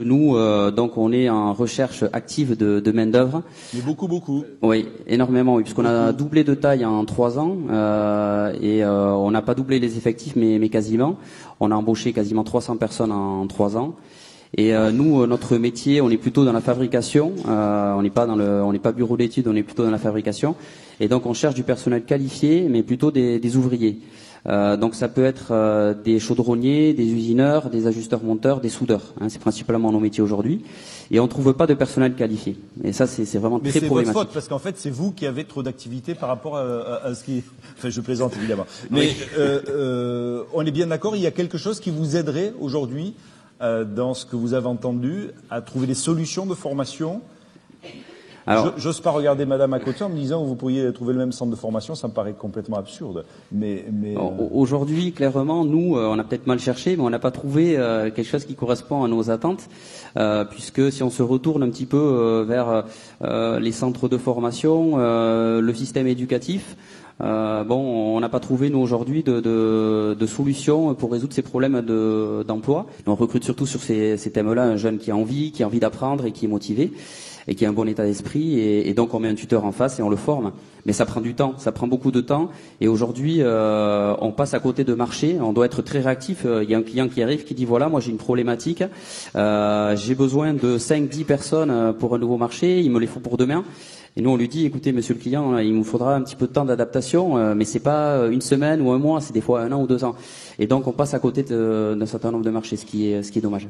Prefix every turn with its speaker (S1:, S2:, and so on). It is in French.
S1: Nous, donc, on est en recherche active de main-d'œuvre.
S2: Mais beaucoup.
S1: Oui, énormément, oui, puisqu'on a doublé de taille en 3 ans et on n'a pas doublé les effectifs, mais quasiment. On a embauché quasiment 300 personnes en 3 ans. Et nous, notre métier, on est plutôt dans la fabrication. On n'est pas bureau d'études, on est plutôt dans la fabrication. Et donc, on cherche du personnel qualifié, mais plutôt des ouvriers. Donc ça peut être des chaudronniers, des usineurs, des ajusteurs-monteurs, des soudeurs. Hein, c'est principalement nos métiers aujourd'hui. Et on ne trouve pas de personnel qualifié. Et ça, c'est vraiment très problématique.
S2: Mais c'est votre faute, parce qu'en fait, c'est vous qui avez trop d'activité par rapport à ce qui... Enfin, je plaisante, évidemment. Mais on est bien d'accord, il y a quelque chose qui vous aiderait aujourd'hui, dans ce que vous avez entendu, à trouver des solutions de formation. J'ose pas regarder Madame à côté en me disant vous pourriez trouver le même centre de formation, ça me paraît complètement absurde.
S1: Aujourd'hui, clairement, nous, on a peut-être mal cherché, mais on n'a pas trouvé quelque chose qui correspond à nos attentes, puisque si on se retourne un petit peu vers les centres de formation, le système éducatif, on n'a pas trouvé nous aujourd'hui de solution pour résoudre ces problèmes d'emploi. On recrute surtout sur ces thèmes-là un jeune qui a envie d'apprendre et qui est motivé et qui a un bon état d'esprit et donc on met un tuteur en face et on le forme. Mais ça prend du temps, ça prend beaucoup de temps et aujourd'hui on passe à côté de marché, on doit être très réactif. Il y a un client qui arrive qui dit voilà, moi j'ai une problématique, j'ai besoin de 5-10 personnes pour un nouveau marché, il me les faut pour demain. Et nous, on lui dit, écoutez, monsieur le client, il nous faudra un petit peu de temps d'adaptation, mais c'est pas une semaine ou un mois, c'est des fois 1 an ou 2 ans. Et donc, on passe à côté d'un certain nombre de marchés, ce qui est dommage.